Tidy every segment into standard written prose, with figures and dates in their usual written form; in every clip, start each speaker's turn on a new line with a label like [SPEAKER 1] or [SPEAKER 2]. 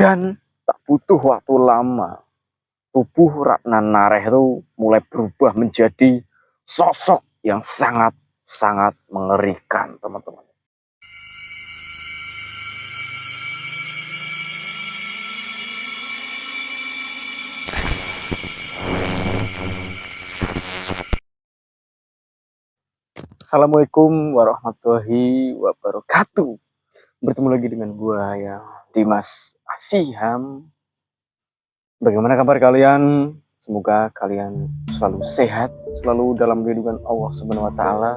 [SPEAKER 1] Dan tak butuh waktu lama, tubuh Ratna Nareh itu mulai berubah menjadi sosok yang sangat mengerikan, teman-teman. Assalamualaikum warahmatullahi wabarakatuh. Bertemu lagi dengan gua ya, Dimas Asiham. Bagaimana kabar kalian? Semoga kalian selalu sehat, selalu dalam lindungan Allah Subhanahu wa taala,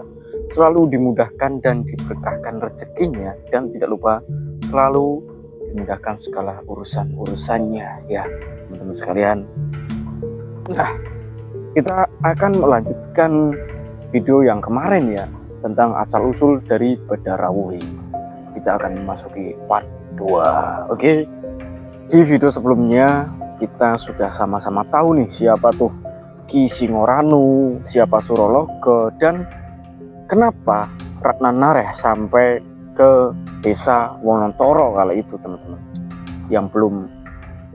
[SPEAKER 1] selalu dimudahkan dan diberkahkan rezekinya, dan tidak lupa selalu dimudahkan segala urusan-urusannya ya, teman-teman sekalian. Nah, kita akan melanjutkan video yang kemarin ya, tentang asal-usul dari Badarawuhi. Kita akan memasuki part 2. Oke. Di video sebelumnya kita sudah sama-sama tahu nih siapa tuh Ki Singoranu, siapa Surologo, dan kenapa Ratna Nareh sampai ke desa Wonontoro kala itu, teman-teman. Yang belum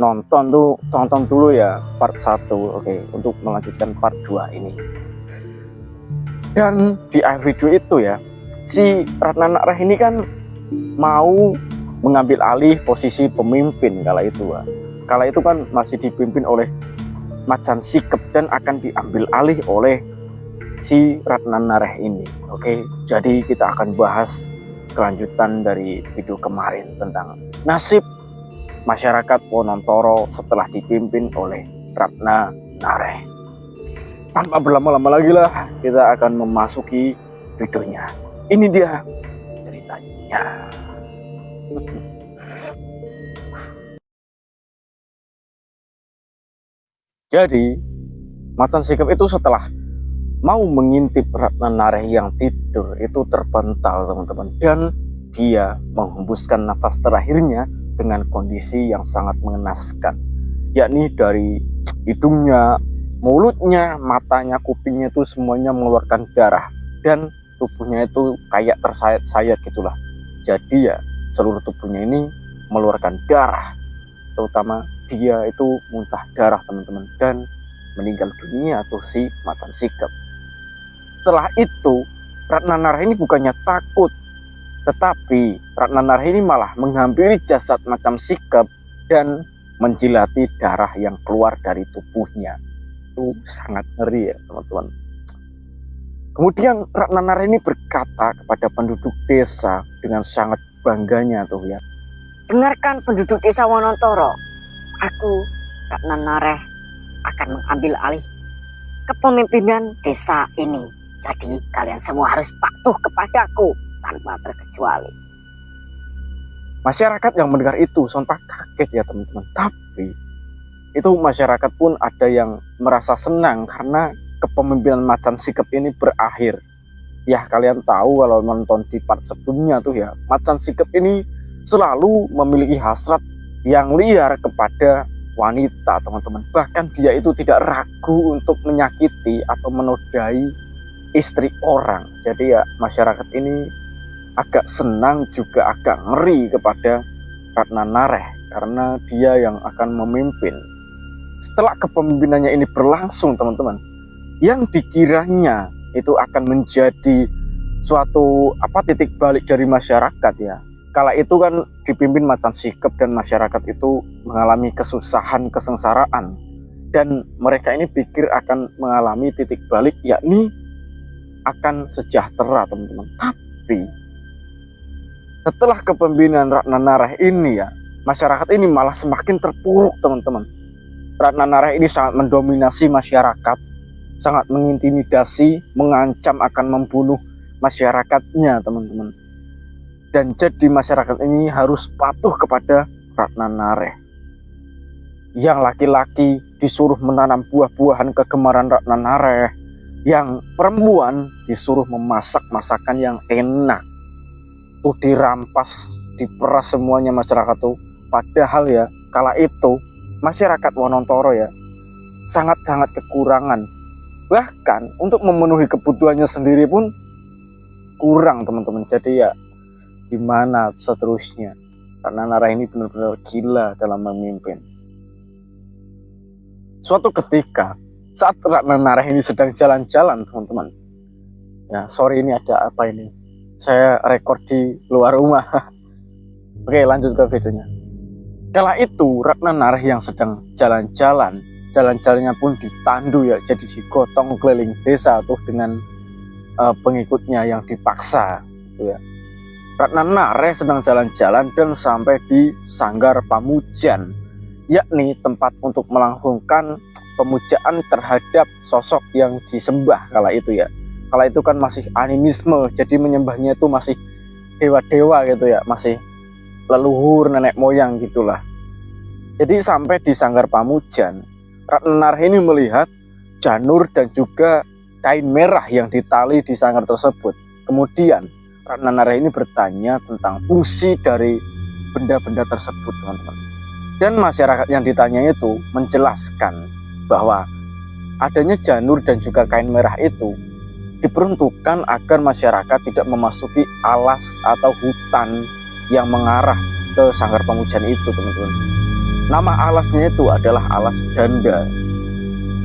[SPEAKER 1] nonton tuh tonton dulu ya part 1. Oke, untuk melanjutkan part 2 ini. Dan di akhir video itu ya, si Ratna Nareh ini kan mau mengambil alih posisi pemimpin kala itu. Kala itu kan masih dipimpin oleh Macan Sikep dan akan diambil alih oleh si Ratna Nareh ini. Oke, jadi kita akan bahas kelanjutan dari video kemarin tentang nasib masyarakat Wonontoro setelah dipimpin oleh Ratna Nareh. Tanpa berlama-lama lagi lah, kita akan memasuki videonya. Ini dia ceritanya. Jadi, Macan Sikep itu setelah mau mengintip Ratna Nareh yang tidur itu terpental, teman-teman. Dan dia menghembuskan nafas terakhirnya dengan kondisi yang sangat mengenaskan. Yakni dari hidungnya, mulutnya, matanya, kupingnya itu semuanya mengeluarkan darah, dan tubuhnya itu kayak tersayat-sayat gitulah. Jadi ya seluruh tubuhnya ini mengeluarkan darah, terutama dia itu muntah darah, teman-teman, dan meninggal dunia tuh si Macan Sikep. Setelah itu Ratna Nareh ini bukannya takut, tetapi Ratna Nareh ini malah menghampiri jasad Macan Sikep dan menjilati darah yang keluar dari tubuhnya. Itu sangat ngeri ya, teman-teman. Kemudian Ratna Nareh ini berkata kepada penduduk desa dengan sangat bangganya tuh ya.
[SPEAKER 2] Dengarkan penduduk desa Wonontoro, aku Ratna Nareh akan mengambil alih kepemimpinan desa ini. Jadi kalian semua harus patuh kepadaku tanpa terkecuali.
[SPEAKER 1] Masyarakat yang mendengar itu sontak kaget ya, teman-teman. Tapi itu masyarakat pun ada yang merasa senang karena kepemimpinan Macan Sikep ini berakhir. Ya, kalian tahu kalau nonton di part sebelumnya tuh ya, Macan Sikep ini selalu memiliki hasrat yang liar kepada wanita, teman-teman. Bahkan dia itu tidak ragu untuk menyakiti atau menodai istri orang. Jadi ya masyarakat ini agak senang juga agak ngeri kepada Ratna Nareh karena dia yang akan memimpin. Setelah kepemimpinannya ini berlangsung, teman-teman, yang dikiranya itu akan menjadi suatu titik balik dari masyarakat ya. Kala itu kan dipimpin Macan Sikep dan masyarakat itu mengalami kesusahan, kesengsaraan, dan mereka ini pikir akan mengalami titik balik, yakni akan sejahtera, teman-teman. Tapi setelah kepemimpinan Ratna Nareh ini ya, masyarakat ini malah semakin terpuruk, teman-teman. Ratna Nareh ini sangat mendominasi masyarakat, sangat mengintimidasi, mengancam akan membunuh masyarakatnya, teman-teman. Dan jadi masyarakat ini harus patuh kepada Ratna Nareh. Yang laki-laki disuruh menanam buah-buahan kegemaran Ratna Nareh, yang perempuan disuruh memasak masakan yang enak. Tuh dirampas, diperas semuanya masyarakat tuh. Padahal ya kala itu masyarakat Wonontoro ya sangat-sangat kekurangan. Bahkan untuk memenuhi kebutuhannya sendiri pun kurang, teman-teman. Jadi ya gimana seterusnya. Ratna Nara ini benar-benar gila dalam memimpin. Suatu ketika saat Ratna Nara ini sedang jalan-jalan, teman-teman. Ya, sorry ini ada apa ini? Saya rekord di luar rumah. Oke, lanjut ke videonya. Kala itu Ratna Nara yang sedang jalan-jalan, jalan-jalannya pun ditandu ya, jadi digotong keliling desa tuh dengan pengikutnya yang dipaksa, gitu ya. Ratna Nara sedang jalan-jalan dan sampai di Sanggar Pamujan, yakni tempat untuk melangsungkan pemujaan terhadap sosok yang disembah kala itu ya. Kala itu kan masih animisme, jadi menyembahnya itu masih dewa-dewa gitu ya, masih leluhur nenek moyang gitulah. Jadi sampai di Sanggar Pamujan, Ratna Nara ini melihat janur dan juga kain merah yang ditali di sanggar tersebut. Kemudian Ratna Nara ini bertanya tentang fungsi dari benda-benda tersebut, teman-teman. Dan masyarakat yang ditanya itu menjelaskan bahwa adanya janur dan juga kain merah itu diperuntukkan agar masyarakat tidak memasuki alas atau hutan yang mengarah ke Sanggar Pamujan itu, teman-teman. Nama alasnya itu adalah alas Danda.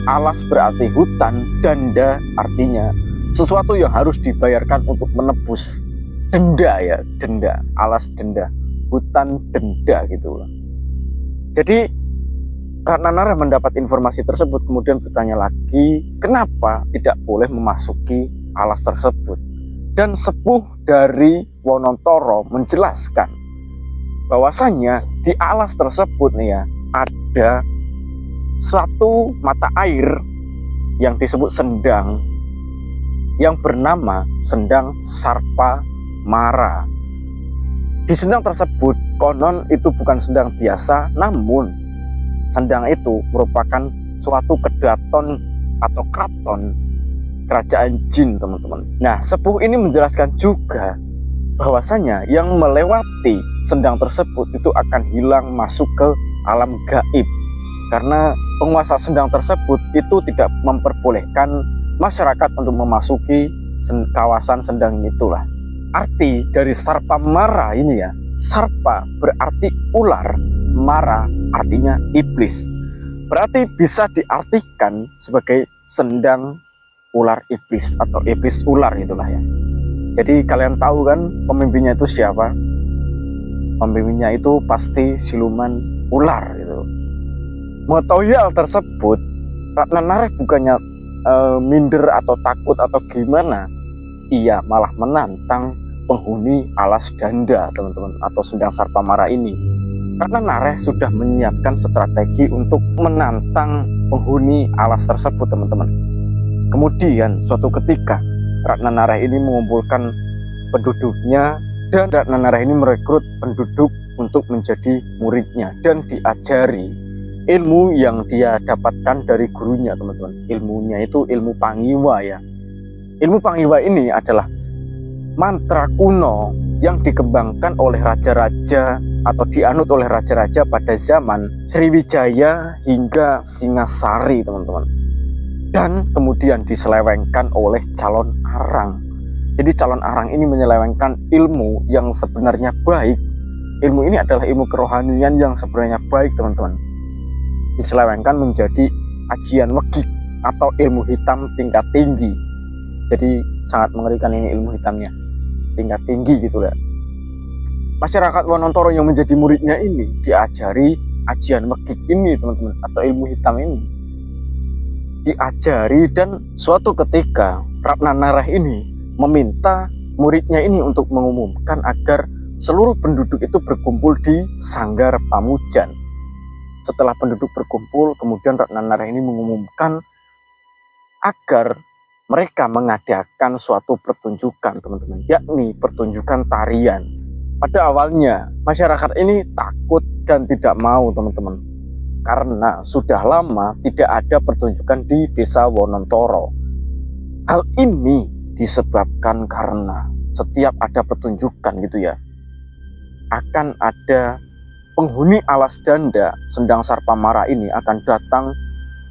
[SPEAKER 1] Alas berarti hutan, danda artinya sesuatu yang harus dibayarkan untuk menebus. Denda ya, denda, alas denda, hutan denda gitu loh. Jadi Ratna Nara mendapat informasi tersebut, kemudian bertanya lagi, kenapa tidak boleh memasuki alas tersebut? Dan sepuh dari Wonontoro menjelaskan bahwasanya di alas tersebut nih ya, ada suatu mata air yang disebut sendang yang bernama Sendang Sarpa Mara. Di sendang tersebut konon itu bukan sendang biasa, namun sendang itu merupakan suatu kedaton atau kraton kerajaan jin, teman-teman. Nah, sepuh ini menjelaskan juga bahwasanya yang melewati sendang tersebut itu akan hilang masuk ke alam gaib, karena penguasa sendang tersebut itu tidak memperbolehkan masyarakat untuk memasuki kawasan sendang itulah. Arti dari Sarpa Mara ini ya, Sarpa berarti ular, Mara artinya iblis. Berarti bisa diartikan sebagai sendang ular iblis atau iblis ular itulah ya. Jadi kalian tahu kan pemimpinnya itu siapa? Pemimpinnya itu pasti siluman ular gitu. Mengetahui hal tersebut, Ratna Nara bukannya minder atau takut atau gimana, ia malah menantang penghuni alas Danda, teman-teman, atau Sendang Sarpa Mara ini. Ratna Nara sudah menyiapkan strategi untuk menantang penghuni alas tersebut, teman-teman. Kemudian suatu ketika Ratna Nara ini mengumpulkan penduduknya, dan Ratna Nara ini merekrut penduduk untuk menjadi muridnya dan diajari ilmu yang dia dapatkan dari gurunya, teman-teman. Ilmunya itu ilmu Pangiwa ya. Ilmu Pangiwa ini adalah mantra kuno yang dikembangkan oleh raja-raja atau dianut oleh raja-raja pada zaman Sriwijaya hingga Singasari, teman-teman. Dan kemudian diselewengkan oleh calon arang. Jadi calon arang ini menyelewengkan ilmu yang sebenarnya baik. Ilmu ini adalah ilmu kerohanian yang sebenarnya baik, teman-teman. Diselewengkan menjadi ajian wegik atau ilmu hitam tingkat tinggi. Jadi sangat mengerikan ini ilmu hitamnya, tingkat tinggi gitu ya. Masyarakat Wonontoro yang menjadi muridnya ini diajari ajian wegik ini, teman-teman, atau ilmu hitam ini. Diajari, dan suatu ketika Ratna Nara ini meminta muridnya ini untuk mengumumkan agar seluruh penduduk itu berkumpul di Sanggar Pamujan. Setelah penduduk berkumpul, kemudian Ratna Nara ini mengumumkan agar mereka mengadakan suatu pertunjukan, teman-teman, yakni pertunjukan tarian. Pada awalnya masyarakat ini takut dan tidak mau, teman-teman, karena sudah lama tidak ada pertunjukan di desa Wonontoro. Hal ini disebabkan karena setiap ada pertunjukan gitu ya, akan ada penghuni alas Danda, Sendang Sarpa Mara ini akan datang,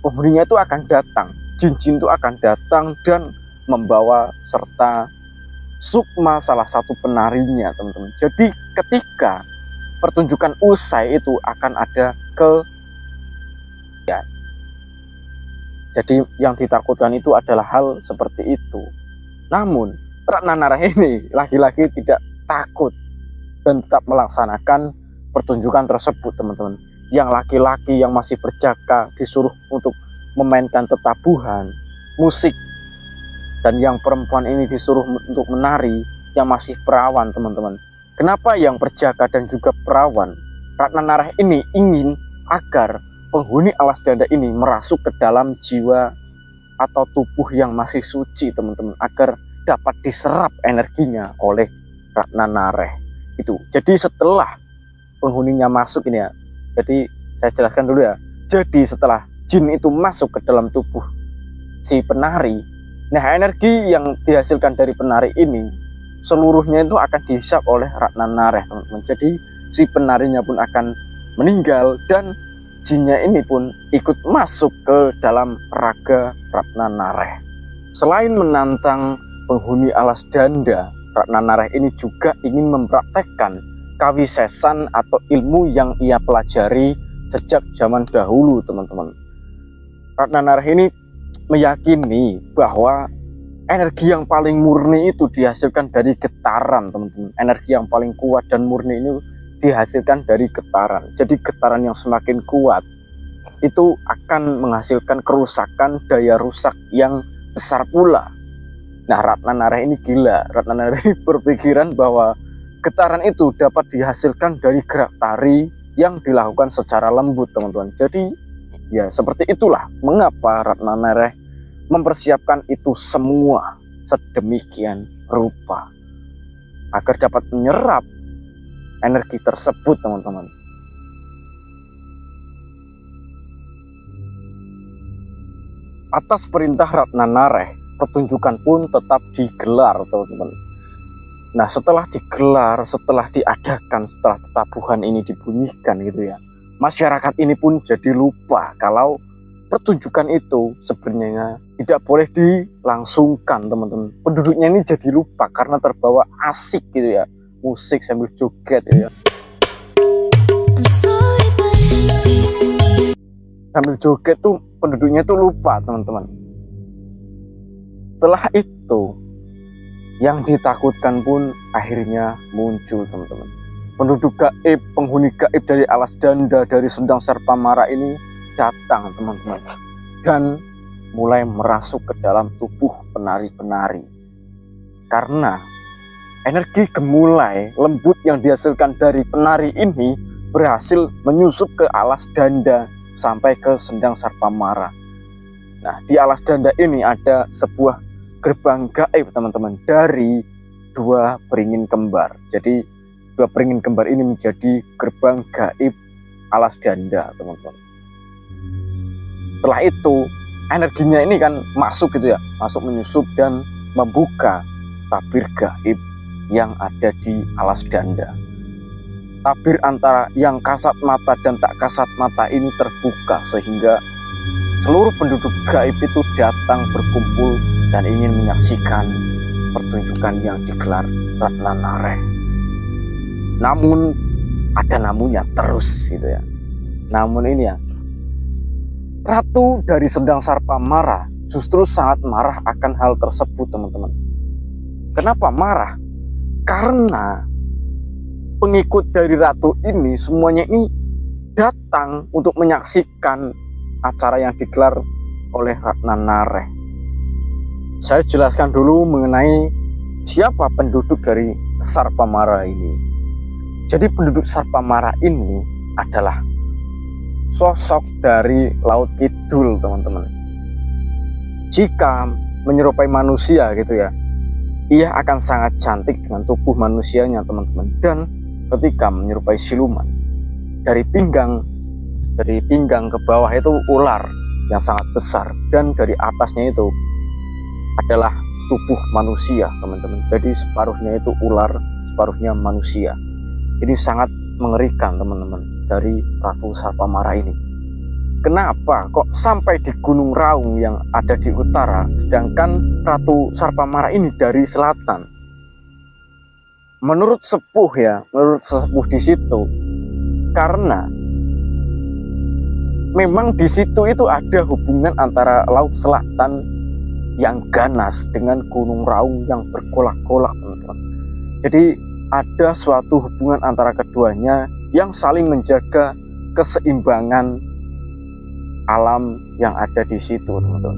[SPEAKER 1] penghuninya itu akan datang, jin-jin itu akan datang dan membawa serta Sukma, salah satu penarinya, teman-teman. Jadi ketika pertunjukan usai itu akan ada ya. Jadi yang ditakutkan itu adalah hal seperti itu. Namun Ratna Nareh ini lagi-lagi tidak takut dan tetap melaksanakan pertunjukan tersebut, teman-teman. Yang laki-laki yang masih berjaga disuruh untuk memainkan tetabuhan, musik, dan yang perempuan ini disuruh untuk menari yang masih perawan, teman-teman. Kenapa yang berjaga dan juga perawan? Ratna Nareh ini ingin agar penghuni alas danda ini merasuk ke dalam jiwa atau tubuh yang masih suci, teman-teman, agar dapat diserap energinya oleh Ratna Nareh itu. Jadi setelah penghuninya masuk ini ya, jadi saya jelaskan dulu ya. Jadi setelah jin itu masuk ke dalam tubuh si penari, nah energi yang dihasilkan dari penari ini seluruhnya itu akan dihisap oleh Ratna Nareh, teman-teman. Jadi si penarinya pun akan meninggal dan jinnya ini pun ikut masuk ke dalam raga Ratna Nareh. Selain menantang penghuni alas danda, Ratna Nareh ini juga ingin mempraktekkan kawisesan atau ilmu yang ia pelajari sejak zaman dahulu, teman-teman. Ratna Nareh ini meyakini bahwa energi yang paling murni itu dihasilkan dari getaran, teman-teman. Energi yang paling kuat dan murni ini dihasilkan dari getaran. Jadi getaran yang semakin kuat itu akan menghasilkan kerusakan, daya rusak yang besar pula. Nah, Ratna Nareh ini gila. Ratna Nareh ini berpikiran bahwa getaran itu dapat dihasilkan dari gerak tari yang dilakukan secara lembut, teman-teman. Jadi ya seperti itulah mengapa Ratna Nareh mempersiapkan itu semua sedemikian rupa agar dapat menyerap energi tersebut, teman-teman. Atas perintah Ratna Nareh, pertunjukan pun tetap digelar, teman-teman. Nah, setelah digelar, setelah diadakan, setelah tetabuhan ini dibunyikan gitu ya, masyarakat ini pun jadi lupa kalau pertunjukan itu sebenarnya tidak boleh dilangsungkan, teman-teman. Penduduknya ini jadi lupa karena terbawa asik gitu ya, musik sambil joget gitu ya. Sambil joget tuh penduduknya tuh lupa, teman-teman. Setelah itu yang ditakutkan pun akhirnya muncul, teman-teman. Penduduk gaib, penghuni gaib dari alas danda, dari Sendang Sarpamara ini datang, teman-teman, dan mulai merasuk ke dalam tubuh penari-penari. Karena energi gemulai lembut yang dihasilkan dari penari ini berhasil menyusup ke alas danda sampai ke Sendang Sarpamara. Nah, di alas danda ini ada sebuah gerbang gaib, teman-teman, dari dua beringin kembar. Jadi dua beringin kembar ini menjadi gerbang gaib alas danda, teman-teman. Setelah itu energinya ini kan masuk gitu ya, masuk menyusup dan membuka tabir gaib yang ada di alas danda. Tabir antara yang kasat mata dan tak kasat mata ini terbuka sehingga seluruh penduduk gaib itu datang berkumpul dan ingin menyaksikan pertunjukan yang digelar Ratna Nareh. Namun ada namunnya terus gitu ya. Namun ini ya, Ratu dari Sendang Sarpamara justru sangat marah akan hal tersebut, teman-teman. Kenapa marah? Karena pengikut dari ratu ini semuanya ini datang untuk menyaksikan acara yang digelar oleh Ratna Nareh. Saya jelaskan dulu mengenai siapa penduduk dari Sarpamara ini. Jadi penduduk Sarpamara ini adalah sosok dari Laut Kidul, teman-teman. Jika menyerupai manusia gitu ya, ia akan sangat cantik dengan tubuh manusianya, teman-teman. Dan ketika menyerupai siluman, dari pinggang ke bawah itu ular yang sangat besar, dan dari atasnya itu adalah tubuh manusia, teman-teman. Jadi separuhnya itu ular, separuhnya manusia. Ini sangat mengerikan, teman-teman, dari Ratu Sarpamara ini. Kenapa kok sampai di Gunung Raung yang ada di utara, sedangkan Ratu Sarpamara ini dari selatan? Menurut sepuh ya, menurut sesepuh di situ, karena memang di situ itu ada hubungan antara Laut Selatan yang ganas dengan Gunung Raung yang bergolak-golak, teman-teman. Jadi ada suatu hubungan antara keduanya yang saling menjaga keseimbangan alam yang ada di situ, teman-teman.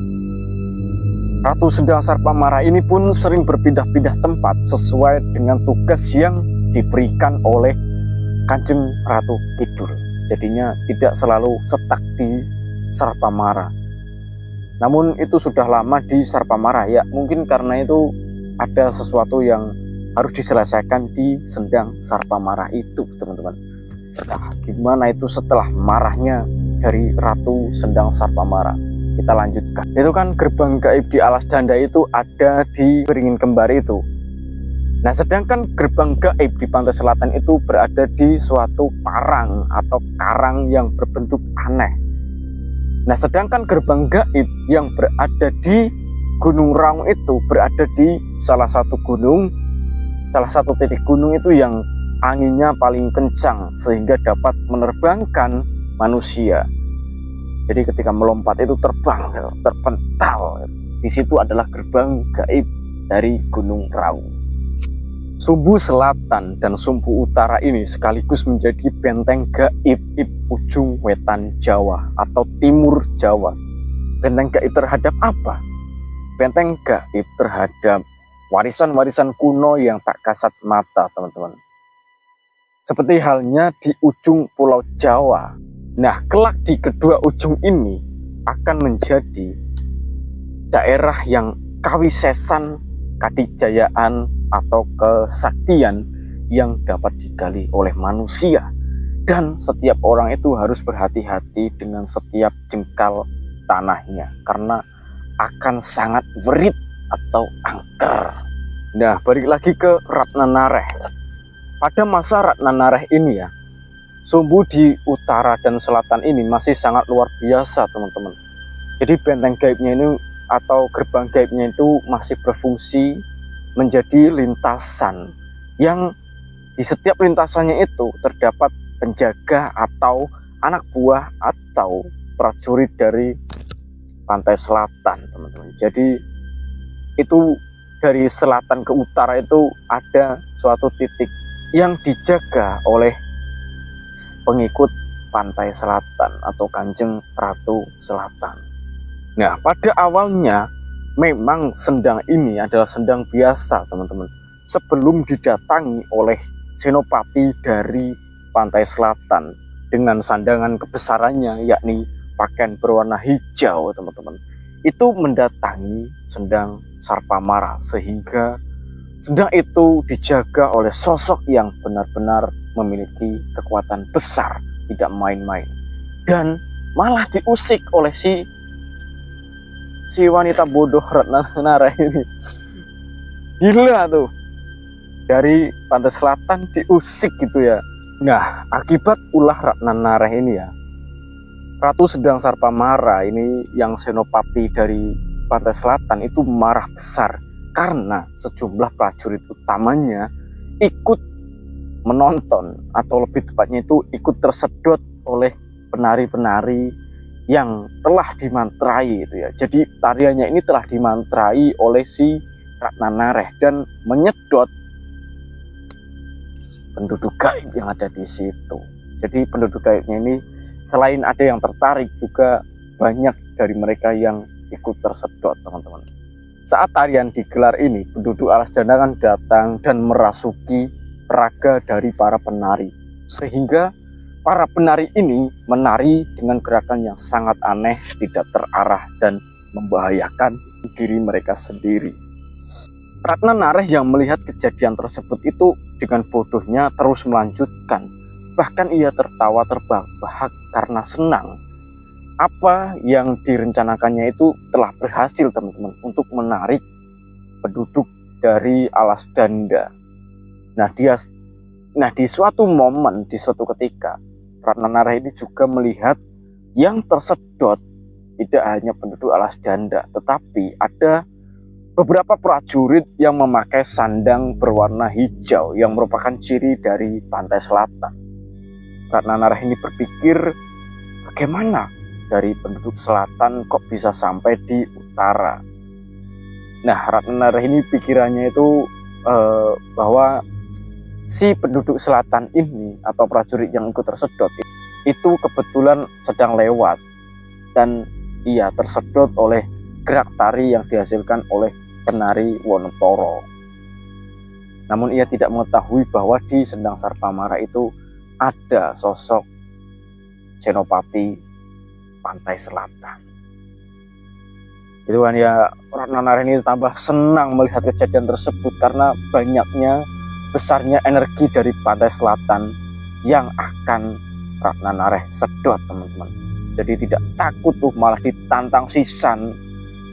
[SPEAKER 1] Ratu Sendang Sarpamara ini pun sering berpindah-pindah tempat sesuai dengan tugas yang diberikan oleh Kanjeng Ratu Kidul. Jadinya tidak selalu setak di Sarpamara. Namun itu sudah lama di Sarpamara ya, mungkin karena itu ada sesuatu yang harus diselesaikan di Sendang Sarpamara itu, teman-teman. Nah, gimana itu setelah marahnya dari Ratu Sendang Sarpamara? Kita lanjutkan. Itu kan gerbang gaib di Alas Danda itu ada di Beringin Kembar itu. Nah, sedangkan gerbang gaib di pantai selatan itu berada di suatu parang atau karang yang berbentuk aneh. Nah, sedangkan gerbang gaib yang berada di Gunung Raung itu berada di salah satu titik gunung itu yang anginnya paling kencang sehingga dapat menerbangkan manusia. Jadi ketika melompat itu terbang, terpental. Di situ adalah gerbang gaib dari Gunung Raung. Sumbu Selatan dan Sumbu Utara ini sekaligus menjadi benteng gaib ujung wetan Jawa atau timur Jawa. Benteng gaib terhadap apa? Benteng gaib terhadap warisan-warisan kuno yang tak kasat mata, teman-teman. Seperti halnya di ujung Pulau Jawa. Nah, kelak di kedua ujung ini akan menjadi daerah yang kawisesan, kadijayaan, atau kesaktian yang dapat digali oleh manusia. Dan setiap orang itu harus berhati-hati dengan setiap jengkal tanahnya, karena akan sangat berit atau angker. Nah, balik lagi ke Ratna Nareh. Pada masa Ratna Nareh ini ya, sumbu di utara dan selatan ini masih sangat luar biasa, teman-teman. Jadi benteng gaibnya ini atau gerbang gaibnya itu masih berfungsi menjadi lintasan yang di setiap lintasannya itu terdapat penjaga atau anak buah atau prajurit dari pantai selatan, teman-teman. Jadi itu dari selatan ke utara itu ada suatu titik yang dijaga oleh pengikut pantai selatan atau Kanjeng Ratu Selatan. Nah, pada awalnya memang sendang ini adalah sendang biasa, teman-teman. Sebelum didatangi oleh senopati dari pantai selatan dengan sandangan kebesarannya, yakni pakaian berwarna hijau, teman-teman. Itu mendatangi Sendang Sarpamara, sehingga sendang itu dijaga oleh sosok yang benar-benar memiliki kekuatan besar, tidak main-main, dan malah diusik oleh si wanita bodoh Ratna Nareh ini. Gila tuh, dari pantai selatan diusik gitu ya. Nah, akibat ulah Ratna Nareh ini ya, Ratu Sendang Sarpamara ini yang senopati dari pantai selatan itu marah besar karena sejumlah prajurit utamanya ikut menonton, atau lebih tepatnya itu ikut tersedot oleh penari-penari yang telah dimantrai itu ya. Jadi tariannya ini telah dimantrai oleh si Ratna Nareh dan menyedot penduduk gaib yang ada di situ. Jadi penduduk gaibnya ini selain ada yang tertarik, juga banyak dari mereka yang ikut tersedot, teman-teman. Saat tarian digelar ini, penduduk Alas Danda kan datang dan merasuki raga dari para penari, sehingga para penari ini menari dengan gerakan yang sangat aneh, tidak terarah dan membahayakan diri mereka sendiri. Ratna Nareh yang melihat kejadian tersebut itu dengan bodohnya terus melanjutkan. Bahkan ia tertawa terbahak karena senang. Apa yang direncanakannya itu telah berhasil, teman-teman, untuk menarik penduduk dari Alas Danda. Nah, di suatu momen, di suatu ketika, Ratna Nareh ini juga melihat yang tersedot tidak hanya penduduk Alas Danda, tetapi ada beberapa prajurit yang memakai sandang berwarna hijau yang merupakan ciri dari pantai selatan. Ratna Nareh ini berpikir, bagaimana dari penduduk selatan kok bisa sampai di utara. Nah, Ratna Nareh ini pikirannya itu bahwa si penduduk selatan ini atau prajurit yang ikut tersedot itu kebetulan sedang lewat dan ia tersedot oleh gerak tari yang dihasilkan oleh penari Wonontoro. Namun ia tidak mengetahui bahwa di Sendang Sarpamara itu ada sosok Senopati Pantai Selatan. Itu kan ya, Ratna Nareh ini tambah senang melihat kejadian tersebut karena banyaknya besarnya energi dari Pantai Selatan yang akan Ratna Nareh sedot, teman-teman. Jadi tidak takut tuh, malah ditantang sisan.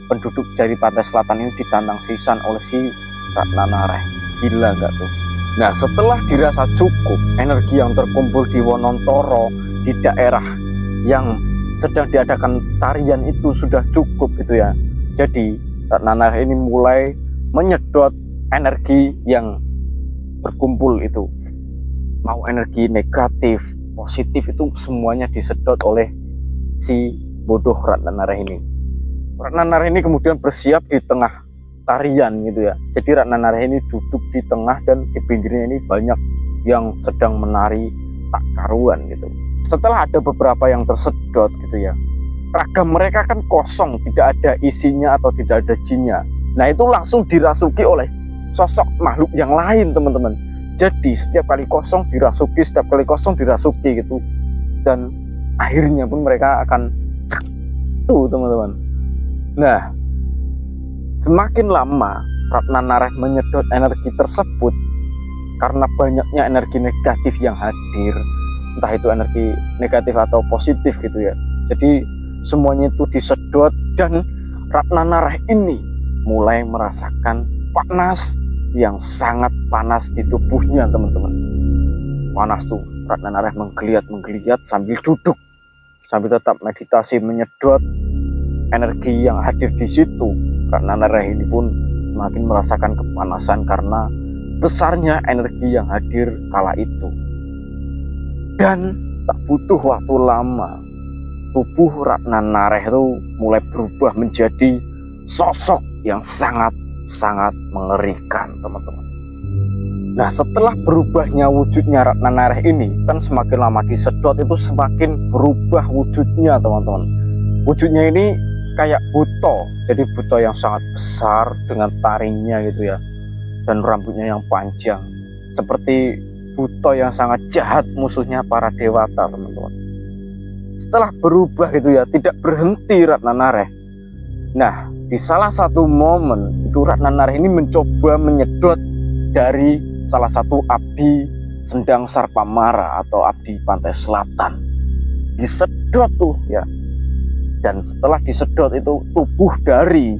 [SPEAKER 1] Penduduk dari Pantai Selatan ini ditantang sisan oleh si Ratna Nareh. Gila nggak tuh? Nah, setelah dirasa cukup energi yang terkumpul di Wonontoro, di daerah yang sedang diadakan tarian itu sudah cukup gitu ya. Jadi Ratna Nareh ini mulai menyedot energi yang berkumpul itu. Mau energi negatif, positif, itu semuanya disedot oleh si bodoh Ratna Nareh ini. Ratna Nareh ini kemudian bersiap di tengah tarian gitu ya. Jadi Ratna Nareh ini duduk di tengah dan di pinggirnya ini banyak yang sedang menari tak karuan gitu. Setelah ada beberapa yang tersedot gitu ya, ragam mereka kan kosong, tidak ada isinya atau tidak ada jinnya. Nah, itu langsung dirasuki oleh sosok makhluk yang lain, teman-teman. Jadi setiap kali kosong dirasuki, setiap kali kosong dirasuki gitu. Dan akhirnya pun mereka akan tuh, teman-teman. Nah, semakin lama Ratna Nareh menyedot energi tersebut, karena banyaknya energi negatif yang hadir, entah itu energi negatif atau positif gitu ya. Jadi semuanya itu disedot dan Ratna Nareh ini mulai merasakan panas yang sangat panas di tubuhnya, teman-teman. Panas tuh, Ratna Nareh menggeliat sambil duduk, sambil tetap meditasi menyedot energi yang hadir di situ. Ratna Nareh ini pun semakin merasakan kepanasan karena besarnya energi yang hadir kala itu. Dan tak butuh waktu lama, tubuh Ratna Nareh itu mulai berubah menjadi sosok yang sangat mengerikan, teman-teman. Nah, setelah berubahnya wujudnya Ratna Nareh ini, kan semakin lama disedot itu semakin berubah wujudnya, teman-teman. Wujudnya ini kayak buto, jadi buto yang sangat besar dengan taringnya gitu ya, dan rambutnya yang panjang, seperti buto yang sangat jahat, musuhnya para dewata, teman-teman. Setelah berubah gitu ya, tidak berhenti Ratna Nareh. Nah, di salah satu momen itu Ratna Nareh ini mencoba menyedot dari salah satu abdi Sendang Sarpamara atau abdi Pantai Selatan. Disedot tuh ya. Dan setelah disedot itu, tubuh dari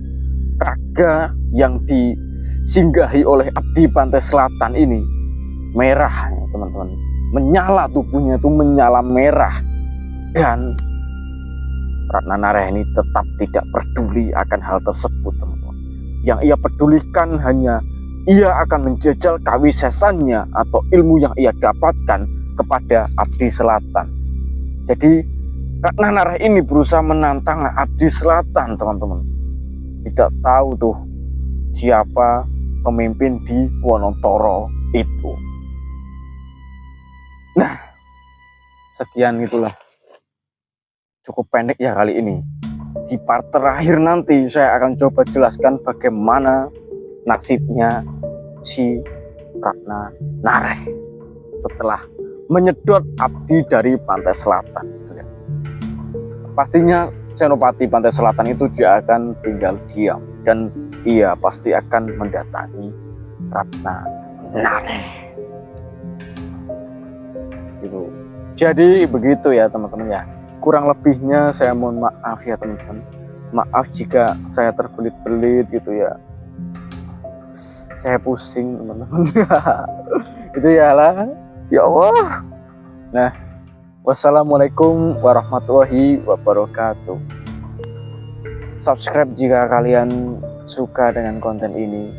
[SPEAKER 1] raga yang disinggahi oleh abdi Pantai Selatan ini merah, teman-teman. Menyala, tubuhnya itu menyala merah. Dan Ratna Nareh ini tetap tidak peduli akan hal tersebut, teman-teman. Yang ia pedulikan hanya ia akan menjajal kawisesannya atau ilmu yang ia dapatkan kepada abdi selatan. Jadi Ratna Nareh ini berusaha menantang abdi selatan, teman-teman. Tidak tahu tuh siapa pemimpin di Wonontoro itu. Nah, sekian itulah. Cukup pendek ya kali ini. Di part terakhir nanti saya akan coba jelaskan bagaimana nasibnya si Ratna Nareh setelah menyedot abdi dari Pantai Selatan. Pastinya Senopati Pantai Selatan itu dia akan tinggal diam dan ia pasti akan mendatangi Ratna Nareh. Gitu. Jadi begitu ya, teman-teman ya. Kurang lebihnya saya mohon maaf ya, teman-teman. Maaf jika saya terbelit-belit gitu ya. Saya pusing, teman-teman. Itu ya lah. Ya Allah. Nah, wassalamualaikum warahmatullahi wabarakatuh. Subscribe jika kalian suka dengan konten ini.